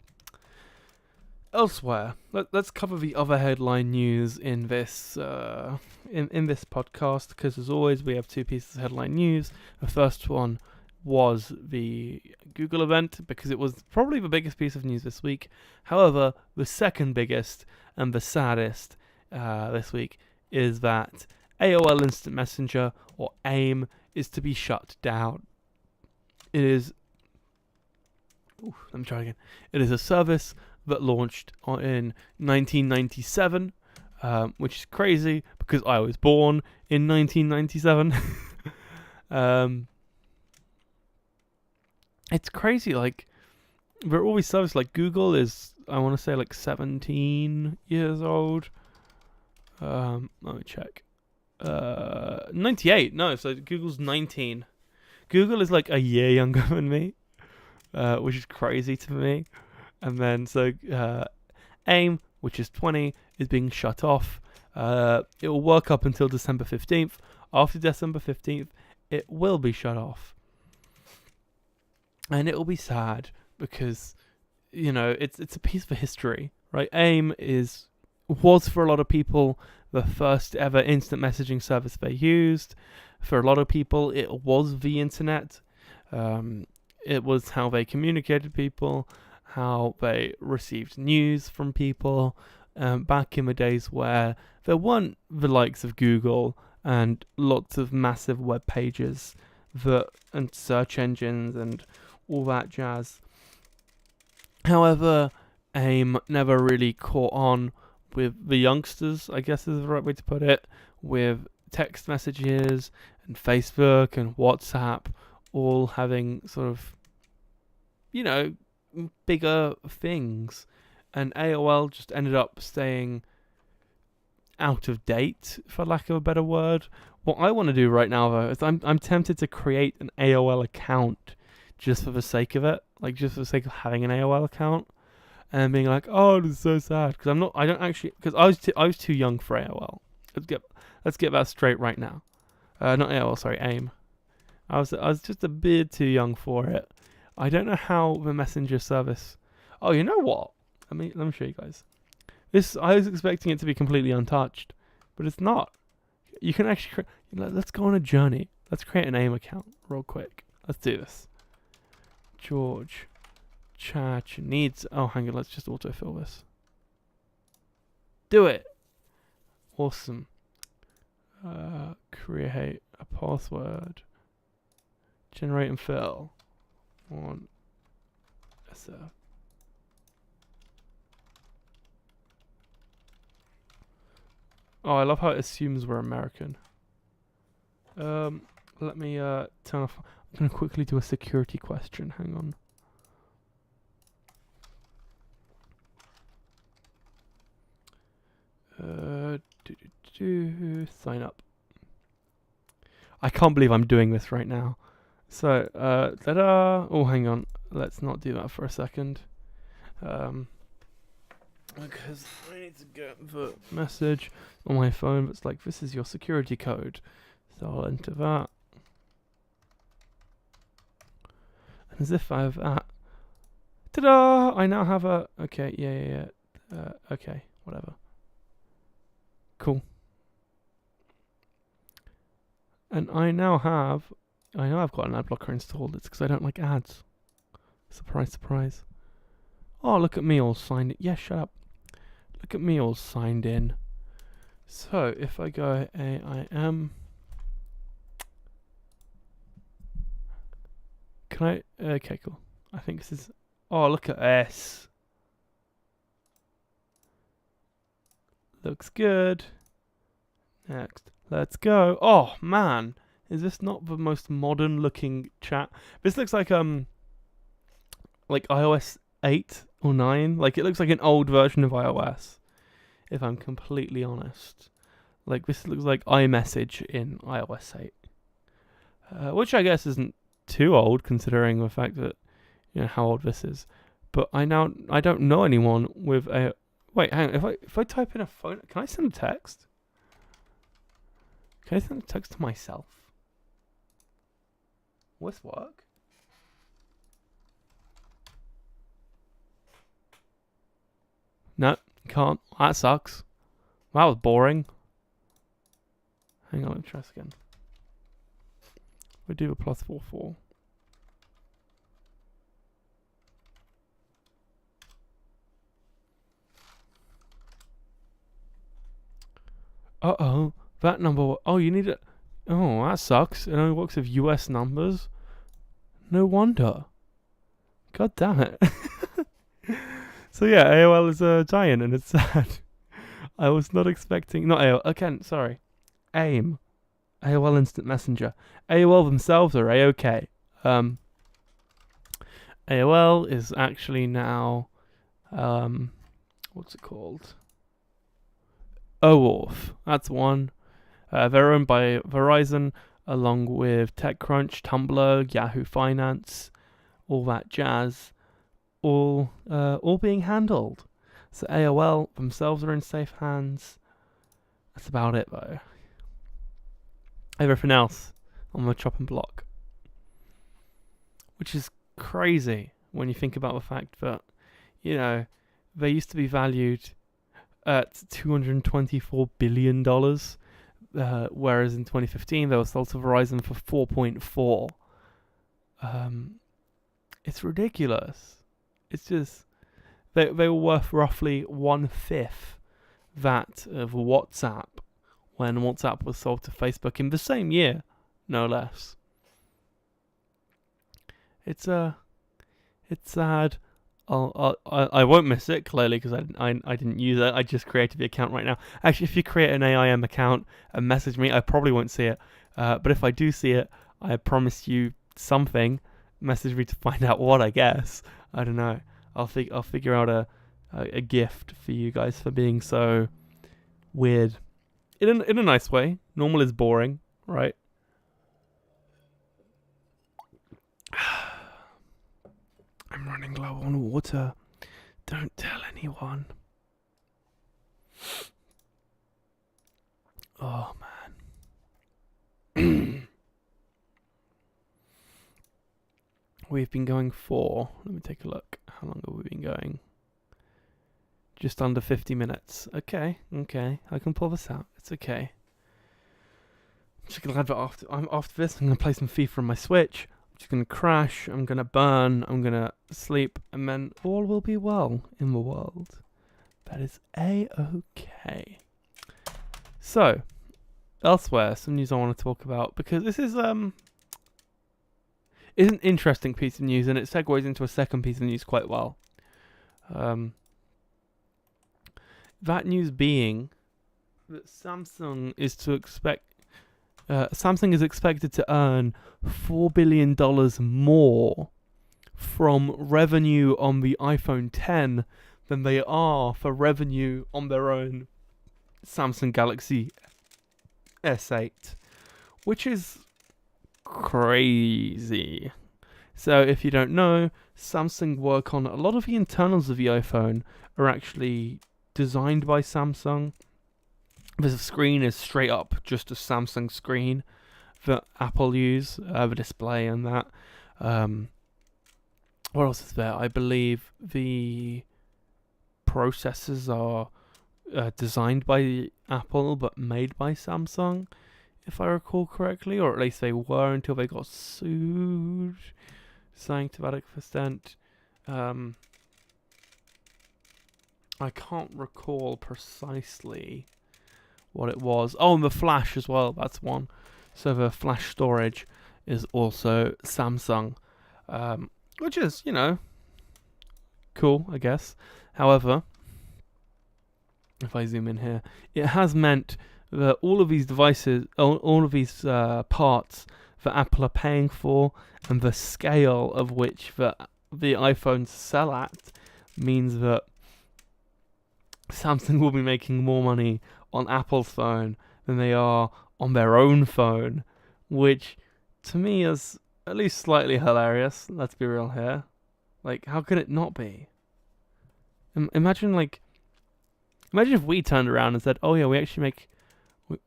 Elsewhere, let's cover the other headline news in this in this podcast, because as always we have two pieces of headline news. The first one was the Google event, because it was probably the biggest piece of news this week. However, the second biggest and the saddest this week is that AOL Instant Messenger, or AIM, is to be shut down. It is... let me try again. It is a service that launched in 1997, which is crazy because I was born in 1997. It's crazy. Like, there are always services like Google is, I want to say, like 17 years old. Let me check. 98. No, so Google's 19. Google is like a year younger than me, which is crazy to me. And then so AIM, which is 20, is being shut off. It will work up until December 15th. After December 15th, it will be shut off. And it will be sad because, it's a piece of history, right? AIM was for a lot of people the first ever instant messaging service they used. For a lot of people, it was the internet. It was how they communicated people, how they received news from people, back in the days where there weren't the likes of Google and lots of massive web pages and search engines and all that jazz. However, AIM never really caught on with the youngsters, I guess is the right way to put it, with text messages and Facebook and WhatsApp all having sort of, bigger things. And AOL just ended up staying out of date, for lack of a better word, What I want to do right now, though, is I'm tempted to create an AOL account just for the sake of it, like just for the sake of having an AOL account, and being like, oh, this is so sad because I don't actually, because I was too young for AOL. Let's get that straight right now. Not AOL, sorry, AIM. I was just a bit too young for it. I don't know how the messenger service. Oh, you know what? Let me show you guys. I was expecting it to be completely untouched, but it's not. You can actually let's go on a journey. Let's create an AIM account real quick. Let's do this. George Chach needs. Oh, hang on. Let's just autofill this. Do it. Awesome. Create a password. Generate and fill. On SF. Oh, I love how it assumes we're American. Let me turn off. I'm gonna quickly do a security question. Hang on. Sign up. I can't believe I'm doing this right now. So, ta-da! Oh, hang on. Let's not do that for a second. Because I need to get the message on my phone. It's like, this is your security code. So I'll enter that. And as if I have that. Ta-da! I now have a... Okay, yeah. Okay, whatever. Cool. And I know I've got an ad blocker installed. It's because I don't like ads. Surprise, surprise. Oh, look at me all signed in. Yeah, shut up. Look at me all signed in. So, if I go AIM... Can I... Okay, cool. I think this is... Oh, look at S. Looks good. Next. Let's go. Oh, man. Is this not the most modern looking chat? This looks like iOS 8 or 9. Like, it looks like an old version of iOS, if I'm completely honest. Like, this looks like iMessage in iOS 8. Which I guess isn't too old, considering the fact that, you know, how old this is. But I don't know anyone with a... Wait, hang on. If I type in a phone... Can I send a text? Can I send a text to myself? Will this work? No, can't. That sucks. That was boring. Hang on, let me try this again. We do a +44. Uh-oh. That number... Oh, you need it... Oh, that sucks. It only works with US numbers. No wonder. God damn it. So yeah, AOL is a giant and it's sad. I was not expecting... Not AOL. Again, sorry. AIM. AOL Instant Messenger. AOL themselves are A-OK. AOL is actually now... what's it called? OAuth. That's one. They're owned by Verizon, along with TechCrunch, Tumblr, Yahoo Finance, all that jazz, all being handled. So AOL themselves are in safe hands. That's about it, though. Everything else on the chopping block, which is crazy when you think about the fact that, you know, they used to be valued at $224 billion. Whereas in 2015 they were sold to Verizon for 4.4. It's ridiculous. It's just they were worth roughly 1/5 that of WhatsApp when WhatsApp was sold to Facebook in the same year, no less. It's sad. I won't miss it, clearly, because I didn't use it. I just created the account right now. Actually, if you create an AIM account and message me, I probably won't see it. But if I do see it, I promise you something. Message me to find out what, I guess. I don't know. I'll figure out a gift for you guys for being so weird. In a nice way. Normal is boring, right? I'm running low on water. Don't tell anyone. Oh, man. We've been going for... Let me take a look. How long have we been going? Just under 50 minutes. Okay. I can pull this out. It's okay. I'm just going to after this, I'm going to play some FIFA on my Switch. I'm just going to crash. I'm going to burn. I'm going to sleep. And then all will be well in the world. That is A-okay. So, elsewhere, some news I want to talk about. Because this is an interesting piece of news. And it segues into a second piece of news quite well. That news being that Samsung is expected to earn $4 billion more from revenue on the iPhone X than they are for revenue on their own Samsung Galaxy S8, which is crazy. So if you don't know, Samsung work on a lot of the internals of the iPhone are actually designed by Samsung. The screen is straight up just a Samsung screen that Apple use, the display and that. What else is there? I believe the processors are designed by Apple but made by Samsung, if I recall correctly, or at least they were until they got sued, saying to that extent. I can't recall precisely what it was. Oh, and the flash as well, that's one. So the flash storage is also Samsung, which is, cool, I guess. However, if I zoom in here, it has meant that all of these devices, all of these parts that Apple are paying for, and the scale of which the iPhones sell at, means that Samsung will be making more money on Apple's phone than they are on their own phone, which to me is at least slightly hilarious. Let's be real here. Like, how could it not be? Imagine if we turned around and said, "Oh yeah, we actually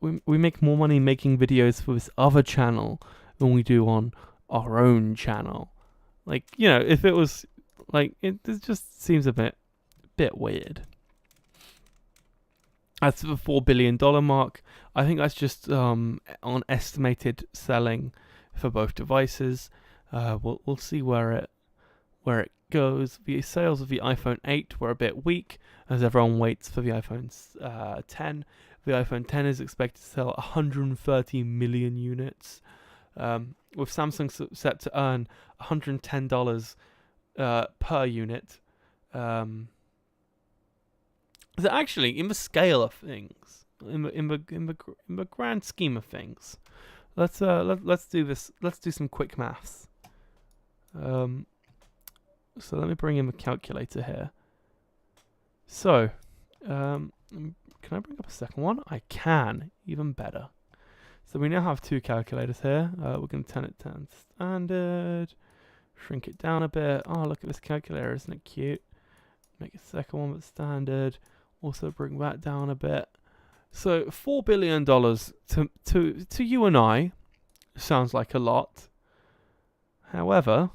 we make more money making videos for this other channel than we do on our own channel." Like, if it was like it just seems a bit weird. As to the $4 billion mark, I think that's just on estimated selling for both devices. We'll see where it goes. The sales of the iPhone 8 were a bit weak as everyone waits for the iPhone 10. The iPhone 10 is expected to sell 130 million units, with Samsung set to earn $110 per unit. So actually, in the scale of things, in the grand scheme of things, let's do this. Let's do some quick maths. So let me bring in the calculator here. So, can I bring up a second one? I can. Even better. So we now have two calculators here. We're going to turn it down to standard. Shrink it down a bit. Oh, look at this calculator. Isn't it cute? Make a second one with standard. Also bring that down a bit. So $4 billion to you and I sounds like a lot. However,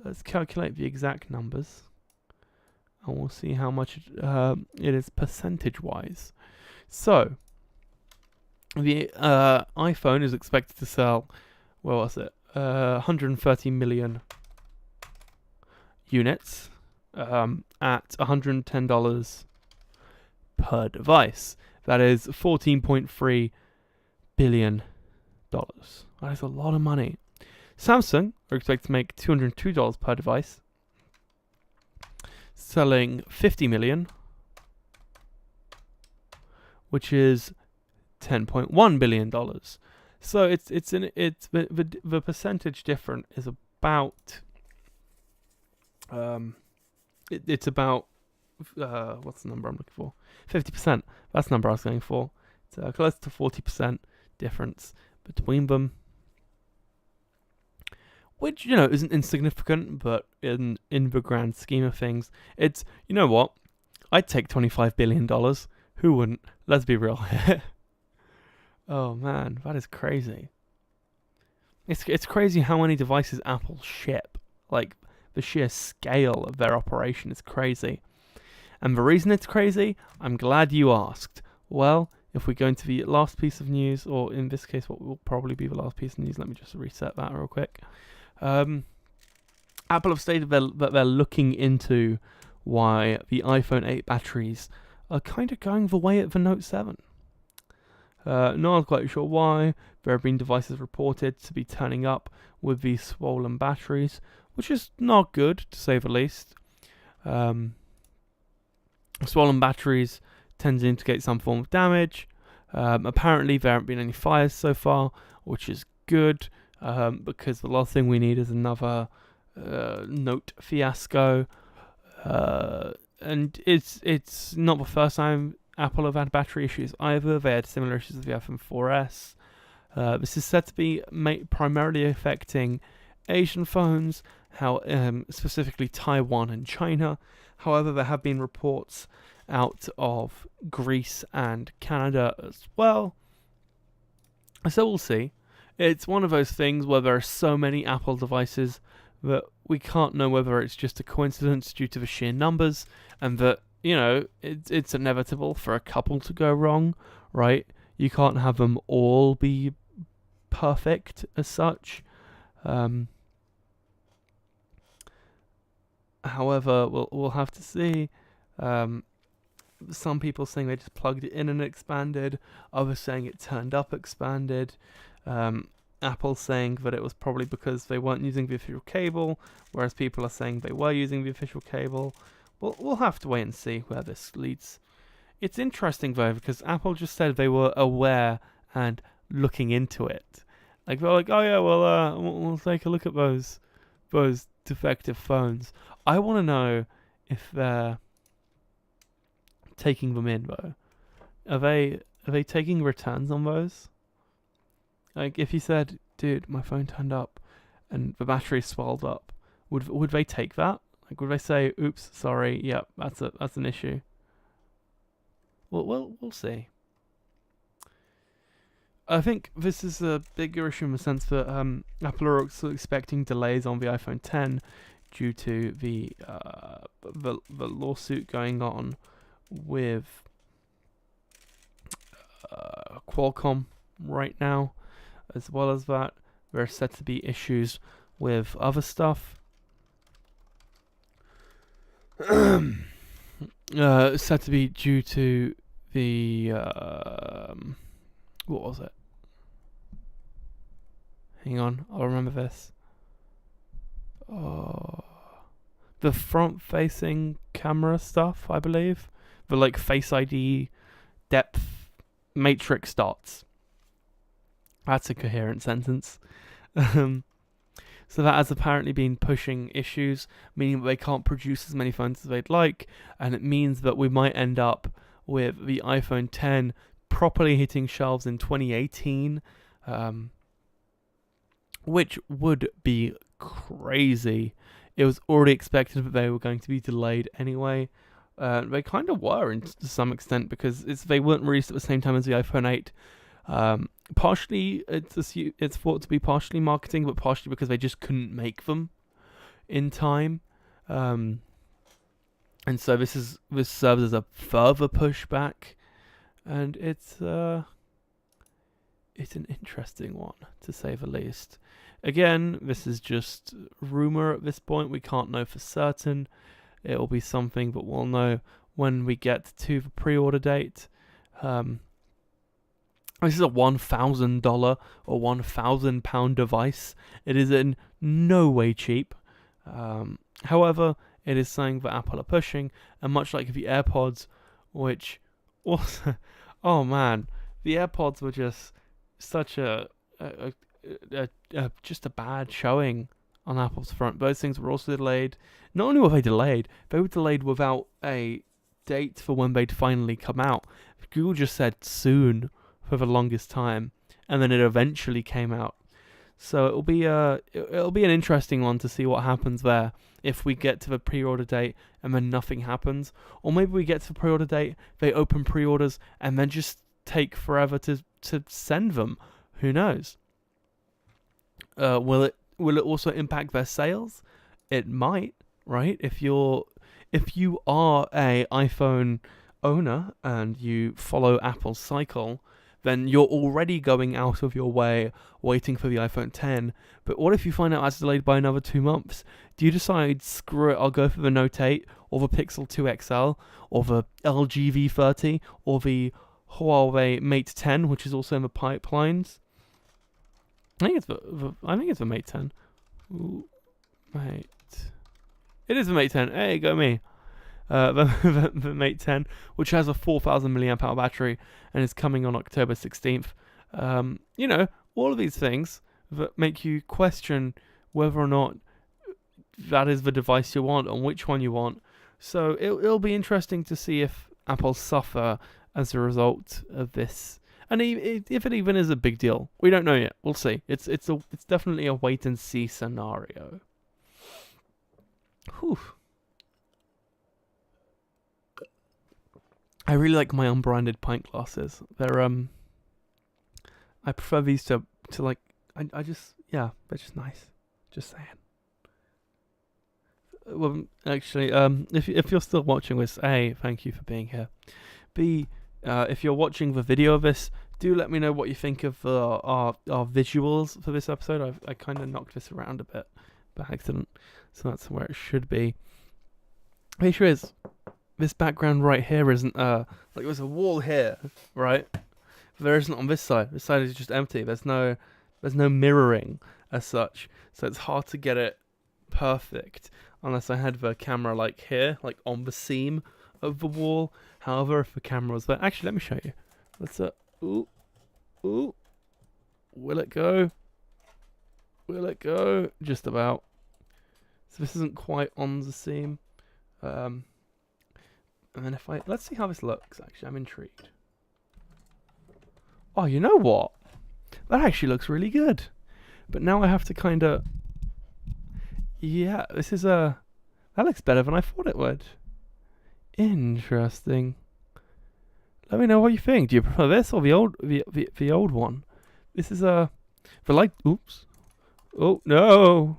let's calculate the exact numbers, and we'll see how much it is percentage-wise. So the iPhone is expected to sell, 130 million units. At $110 per device. That is $14.3 billion. That is a lot of money. Samsung are expected to make $202 per device, selling 50 million, which is $10.1 billion. So the percentage difference is about it's about what's the number I'm looking for? 50%. That's the number I was going for. It's close to 40% difference between them, which, you know, isn't insignificant, but in the grand scheme of things, it's, you know what, I'd take $25 billion. Who wouldn't? Let's be real here. Oh man, that is crazy. It's crazy how many devices Apple ship. Like, the sheer scale of their operation is crazy. And the reason it's crazy, I'm glad you asked. Well, if we go into the last piece of news, or in this case what will probably be the last piece of news, let me just reset that real quick. Apple have stated that they're looking into why the iPhone 8 batteries are kind of going the way of the Note 7. Not quite sure why. There have been devices reported to be turning up with these swollen batteries, which is not good, to say the least. Swollen batteries tend to indicate some form of damage. Apparently there haven't been any fires so far, which is good, because the last thing we need is another Note fiasco. And it's not the first time Apple have had battery issues either. They had similar issues with the iPhone 4S. This is said to be primarily affecting Asian phones, specifically Taiwan and China. However, there have been reports out of Greece and Canada as well. So we'll see. It's one of those things where there are so many Apple devices that we can't know whether it's just a coincidence due to the sheer numbers, and that, you know, it's inevitable for a couple to go wrong, right? You can't have them all be perfect as such. However, we'll have to see. Some people saying they just plugged it in and expanded. Others saying it turned up expanded. Apple saying that it was probably because they weren't using the official cable, whereas people are saying they were using the official cable. We'll have to wait and see where this leads. It's interesting though, because Apple just said they were aware and looking into it. Like, they're like, oh yeah, well, we'll take a look at those defective phones. I want to know if they're taking them in though. Are they taking returns on those? Like, if you said, dude, my phone turned up and the battery swelled up, would they take that? Like, would they say, oops, sorry, yep, that's an issue? We'll see. I think this is a bigger issue in the sense that Apple are also expecting delays on the iPhone 10 due to the lawsuit going on with Qualcomm right now. As well as that, there are said to be issues with other stuff. Said to be due to the what was it? Hang on, I'll remember this. The front-facing camera stuff, I believe. The like Face ID depth matrix dots. That's a coherent sentence. So that has apparently been pushing issues, meaning that they can't produce as many phones as they'd like, and it means that we might end up with the iPhone 10 properly hitting shelves in 2018, which would be crazy. It was already expected that they were going to be delayed anyway. They kind of were to some extent, because they weren't released at the same time as the iPhone 8. Partially, it's thought to be partially marketing, but partially because they just couldn't make them in time. And so this serves as a further pushback, and it's an interesting one, to say the least. Again, this is just rumor at this point. We can't know for certain. It will be something that we'll know when we get to the pre-order date. This is a $1,000 or £1,000 device. It is in no way cheap. However, it is something that Apple are pushing, and much like the AirPods, which also, oh man, the AirPods were just such a bad showing on Apple's front. Those things were also delayed. Not only were they were delayed without a date for when they'd finally come out. Google just said soon for the longest time, and then it eventually came out. So it'll be an interesting one to see what happens there. If we get to the pre-order date and then nothing happens, or maybe we get to the pre-order date, they open pre-orders and then just take forever to send them. Who knows? Will it also impact their sales? It might, right? If you are a iPhone owner and you follow Apple's cycle, then you're already going out of your way waiting for the iPhone 10. But what if you find out that's delayed by another 2 months? Do you decide, screw it, I'll go for the Note 8 or the Pixel 2 XL or the LG V30 or the Huawei Mate 10, which is also in the pipelines? I think it's the Mate 10. Ooh, Mate. It is the Mate 10. Hey, go me. The Mate 10, which has a 4,000 milliamp hour battery and is coming on October 16th. All of these things that make you question whether or not that is the device you want and which one you want. So it'll be interesting to see if Apple suffer as a result of this. And if it even is a big deal, we don't know yet. We'll see. It's definitely a wait and see scenario. Whew. I really like my unbranded pint glasses. They're I prefer these to like they're just nice. Just saying. Well, actually, if you're still watching this, A, thank you for being here. B, if you're watching the video of this, do let me know what you think of our visuals for this episode. I kind of knocked this around a bit by accident, so that's where it should be. The issue is, this background right here isn't there's a wall here, right? There isn't on this side. This side is just empty. There's no mirroring as such, so it's hard to get it perfect unless I had the camera like here, like on the seam of the wall. However, if the camera was there, actually, let me show you. Let's ooh, will it go? Will it go? Just about. So this isn't quite on the seam. And then let's see how this looks. Actually, I'm intrigued. Oh, you know what? That actually looks really good. But now I have to kind of. Yeah, that looks better than I thought it would. Interesting. Let me know what you think. Do you prefer this or the old one? This is the light. Oops. Oh no!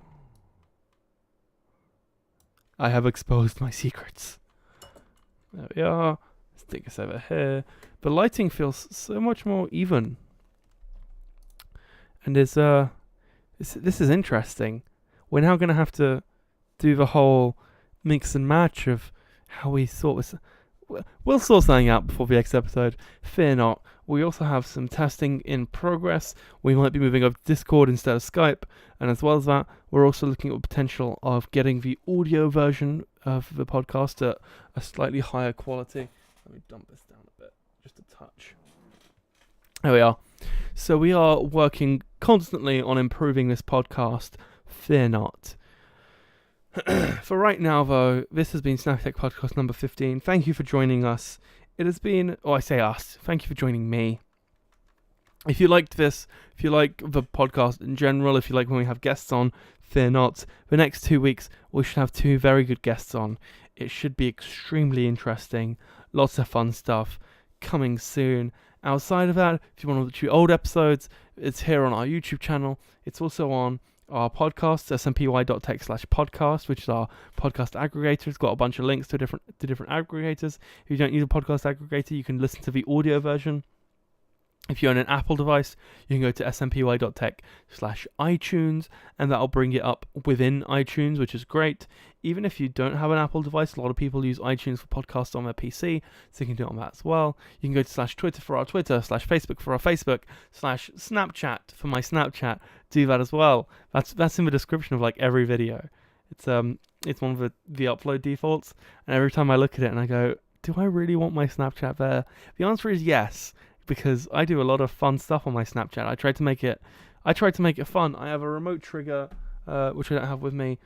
I have exposed my secrets. There we are. Let's take this over here. The lighting feels so much more even. And this is interesting. We're now going to have to do the whole mix and match of how we sort this. We'll sort something out before the next episode. Fear not. We also have some testing in progress. We might be moving over to Discord instead of Skype. And as well as that, we're also looking at the potential of getting the audio version of the podcast at a slightly higher quality. Let me dump this down a bit, just a touch. There we are. So we are working constantly on improving this podcast. Fear not. For right now, though, this has been Snappy-Tech podcast number 15. Thank you for joining us. It has been, I say us, thank you for joining me. If you liked this, if you like the podcast in general, if you like when we have guests on, fear not. The next 2 weeks, we should have 2 very good guests on. It should be extremely interesting. Lots of fun stuff coming soon. Outside of that, if you want to watch the old episodes, it's here on our YouTube channel. It's also on our podcast, snappy-tech/podcast, which is our podcast aggregator. It's got a bunch of links to different aggregators. If you don't use a podcast aggregator, you can listen to the audio version. If you own an Apple device, you can go to snappy-tech/iTunes, and that'll bring it up within iTunes, which is great. Even if you don't have an Apple device, a lot of people use iTunes for podcasts on their PC, so you can do it on that as well. You can go to /Twitter for our Twitter, /Facebook for our Facebook, /Snapchat for my Snapchat. Do that as well. That's in the description of like every video. It's one of the upload defaults, and every time I look at it and I go, do I really want my Snapchat there? The answer is yes. Because I do a lot of fun stuff on my Snapchat. I tried to make it fun. I have a remote trigger, which I don't have with me.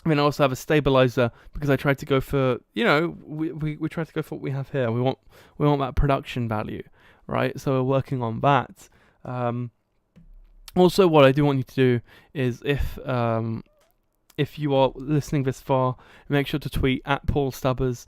I mean, I also have a stabilizer because I tried to go for, we tried to go for what we have here. We want that production value, right? So we're working on that. Also, what I do want you to do is if you are listening this far, make sure to tweet at Paul Stubbers.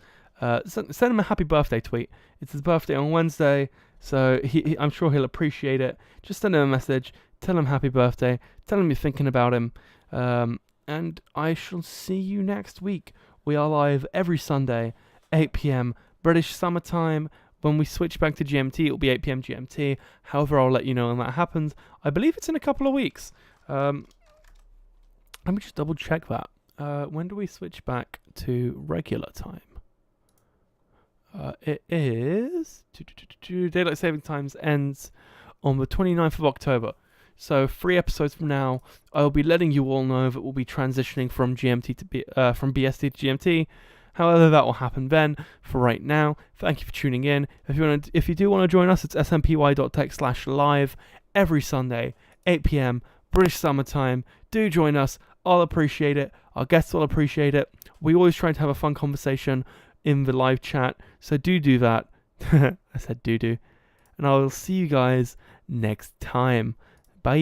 Send him a happy birthday tweet. It's his birthday on Wednesday, so I'm sure he'll appreciate it. Just send him a message, tell him happy birthday, tell him you're thinking about him, and I shall see you next week. We are live every Sunday, 8 p.m. British Summer Time. When we switch back to GMT, it'll be 8 p.m. GMT. However, I'll let you know when that happens. I believe it's in a couple of weeks. Let me just double check that. When do we switch back to regular time? It is... Daylight Saving Times ends on the 29th of October. So 3 episodes from now, I'll be letting you all know that we'll be transitioning from GMT to from BST to GMT. However, that will happen then. For right now, thank you for tuning in. If you do want to join us, it's smpy.tech/live every Sunday, 8 p.m. British Summer Time. Do join us. I'll appreciate it. Our guests will appreciate it. We always try to have a fun conversation in the live chat, so do that. I said do. And I will see you guys next time. Bye.